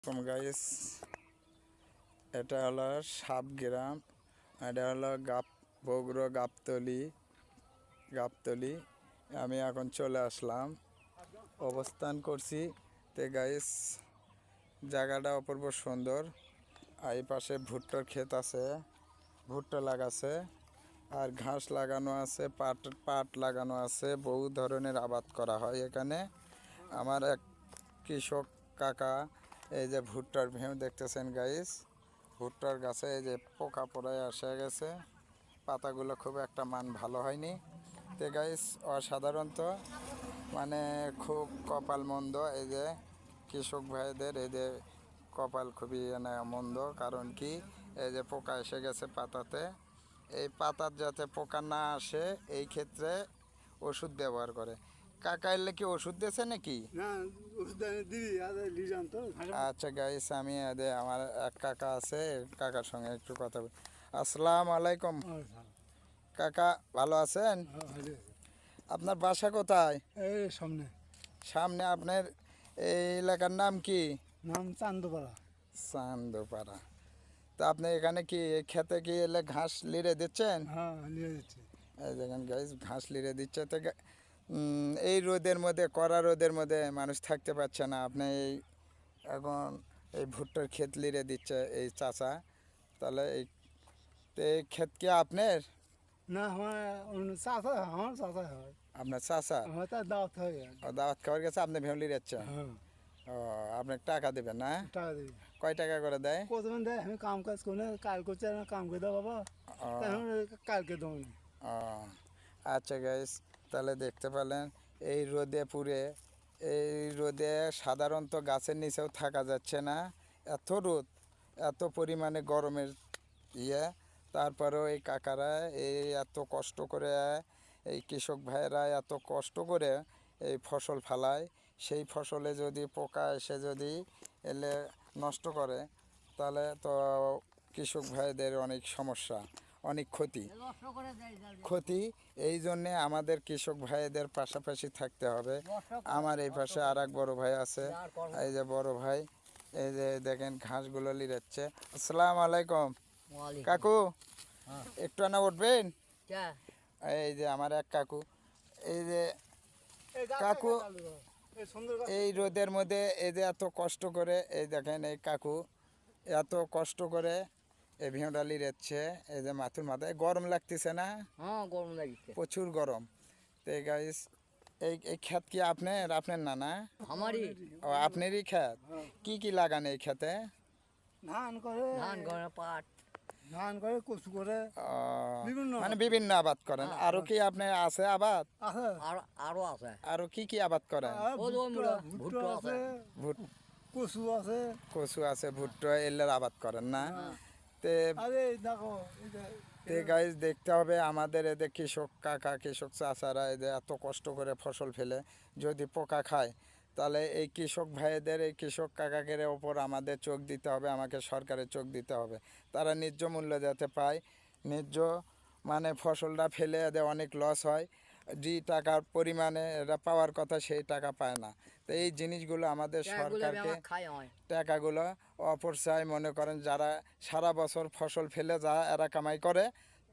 আসসালামু গাইস, এটা হলো সাবগ্রাম, এটা হলো বগুড়া গাবতলি। আমি এখন চলে আসলাম, অবস্থান করছি। তে গাইস, জায়গাটা অপূর্ব সুন্দর। এই পাশে ভুট্টার ক্ষেত আছে, ভুট্টা লাগাছে, আর ঘাস লাগানো আছে, পাট লাগানো আছে। বহু ধরনের আবাদ করা হয় এখানে। আমার এক কৃষক কাকা, এই যে ভুট্টার ভেউ দেখতেছেন গাইস, ভুট্টার গাছে এই যে পোকা পড়ায় এসে গেছে, পাতাগুলো খুব একটা মান ভালো হয়নি। তে গাইস, অসাধারণত মানে খুব কপাল মন্দ এই যে কৃষক ভাইদের, এই যে কপাল খুবই মন্দ। কারণ কি, এই যে পোকা এসে গেছে পাতাতে। এই পাতার যাতে পোকা না আসে এই ক্ষেত্রে ওষুধ ব্যবহার করে। কাকা এলে কি ওষুধ দিয়েছে নাকি? আচ্ছা গাইস, আমি আমার এক কাকা আছে, কাকার সঙ্গে একটু কথা বলি। আসসালামু আলাইকুম কাকা, ভালো আছেন? আপনার বাসা কোথায়? এই সামনে। সামনে? আপনার এই এলাকার নাম কি? নাম চান্দপাড়া। চান্দপাড়া। তা আপনি এখানে কি খেতে কি এলে ঘাস লিড়ে দিচ্ছেন? হ্যাঁ, নিয়ে যাচ্ছি। এই দেখেন গাইস, ঘাস লিড়ে দিচ্ছে। তো এই রোদের মধ্যে, কড়া রোদের মধ্যে মানুষ থাকতে পারছে না। আপনি এখন এই ভুট্টার ক্ষেত লিড়ে দিচ্ছে এই চাচা। তাহলে এই ক্ষেত কি আপনার? না, আমার চাষা, আমার চাষা হয়। আপনার চাচা? আমার তার দাওয়াত হয়। দাওয়াত খাওয়ার গেছে, আপনি ভেউ লিড়াচ্ছেন? হ্যাঁ, ও, আপনাকে টাকা দেবেন না? টাকা দিবি। কয় টাকা করে দেয়? কতদিন দেয়? আমি কাম কাজ করি না, কাল করছে না, কাম করে দাও বাবা। ও, এখন কালকে দেবো না। ও, আচ্ছা গাইস, তাহলে দেখতে পেলেন এই রোদে পুড়ে, এই রোদে সাধারণত গাছের নিচেও থাকা যাচ্ছে না, এত রোদ, এত পরিমাণে গরমের ইয়ে। তারপরেও এই কাকারা এই এত কষ্ট করে, এই কৃষক ভাইয়েরা এত কষ্ট করে এই ফসল ফলায়, সেই ফসলে যদি পোকা এসে যদি এলে নষ্ট করে, তাহলে তো কৃষক ভাইদের অনেক সমস্যা, অনেক ক্ষতি। এই জন্যে আমাদের কৃষক ভাইদের পাশাপাশি থাকতে হবে। আমার এই পাশে আর এক বড় ভাই আছে, এই যে বড় ভাই, এই যে দেখেন ঘাসগুলো লিড়াচ্ছে। আসসালামু আলাইকুম কাকু, একটু না উঠবেন? এই যে আমার এক কাকু, এই যে কাকু, এই রোদের মধ্যে এই যে এত কষ্ট করে, এই দেখেন এই কাকু এত কষ্ট করে এই ভিউটা লিড়াচ্ছে। এই যে মাথার মাথায় গরম লাগতেছে না? হ্যাঁ, গরম লাগছে, প্রচুর গরম। তো গাইস, এই ক্ষেত কি আপনার? আপনার না না? আমারই। ও, আপনারই ক্ষেত? কি কি লাগান এই ক্ষেতে? ধান করে, ধান করে, পাট, ধান করে, কচু করে, ও, বিভিন্ন মানে বিভিন্ন আবাদ করেন। আরো কি আপনার আছে আবাদ? আছে। আরো আছে। আরো কি কি আবাদ করেন? ভুট্টা আছে, কচু আছে। কচু আছে, ভুট্টা, এলের আবাদ করেন না? তে আরে দেখো, গাইজ, দেখতে হবে আমাদের এদের কৃষক কাকা, কৃষক চাচারা এদের এত কষ্ট করে ফসল ফেলে যদি পোকা খায়, তাহলে এই কৃষক ভাইদের, এই কৃষক কাকাকের ওপর আমাদের চোখ দিতে হবে, আমাকে সরকারের চোখ দিতে হবে। তারা ন্যায্য মূল্য যাতে পায়, ন্যায্য মানে ফসলটা ফেলে এদের অনেক লস হয়, যে টাকার পরিমাণে এরা পাওয়ার কথা সেই টাকা পায় না। তো এই জিনিসগুলো আমাদের সরকারকে, টাকাগুলো অপচয় মনে করেন, যারা সারা বছর ফসল ফেলে যা এরা কামাই করে,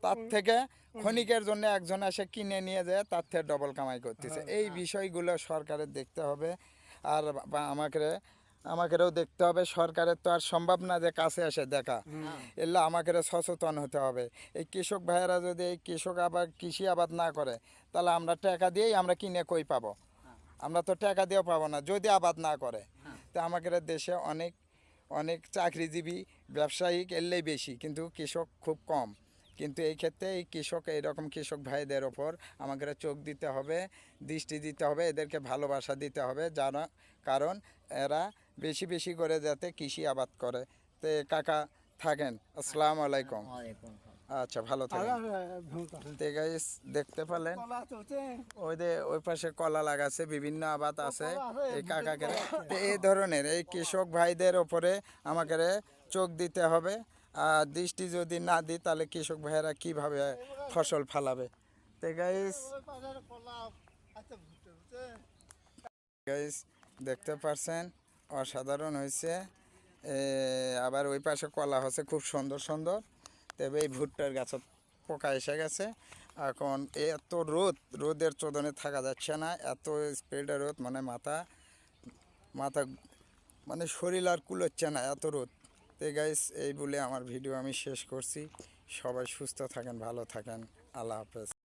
তার থেকে ক্ষণিকের জন্য একজন এসে কিনে নিয়ে যায়, তার থেকে ডবল কামাই করতেছে। এই বিষয়গুলো সরকারের দেখতে হবে। আর আমাকেও দেখতে হবে। সরকারের তো আর সম্ভব না যে কাছে এসে দেখা, এলে আমাকেও সচেতন হতে হবে। এই কৃষক ভাইয়েরা যদি এই কৃষি আবাদ না করে, তাহলে আমরা টাকা দিয়েই আমরা কিনে কই পাবো? আমরা তো টাকা দিয়েও পাবো না যদি আবাদ না করে। তো আমাদের দেশে অনেক অনেক চাকরিজীবী, ব্যবসায়িক এলেই বেশি, কিন্তু কৃষক খুব কম। কিন্তু এই ক্ষেত্রে এই এইরকম কৃষক ভাইদের ওপর আমাদের চোখ দিতে হবে, দৃষ্টি দিতে হবে, এদেরকে ভালোবাসা দিতে হবে, কারণ এরা বেশি বেশি করে যাতে কৃষি আবাদ করে। তো কাকা থাকেন, আসসালামু আলাইকুম। আচ্ছা, ভালো থাকেন। গাইস, দেখতে পেলেন ওই পাশে কলা লাগাছে, বিভিন্ন আবাদ আছে এই কাকাকে। এই ধরনের এই কৃষক ভাইদের ওপরে আমাকে চোখ দিতে হবে। আর দৃষ্টি যদি না দিই, তাহলে কৃষক ভাইয়েরা কিভাবে ফসল ফলাবে? তো গাইস দেখতে পারছেন, অসাধারণ হয়েছে। আবার ওই পাশে কলা হচ্ছে খুব সুন্দর সুন্দর। তবে এই ভুট্টার গাছে পোকা এসে গেছে। এখন এত রোদের চোদনে থাকা যাচ্ছে না, এত স্প্রেডে রোদ, মানে মাথা মাথা মানে শরীর আর কুলোচ্ছে না, এত রোদ। তো গাইস, এই বলে আমার ভিডিও আমি শেষ করছি। সবাই সুস্থ থাকেন, ভালো থাকেন, আল্লাহ হাফেজ।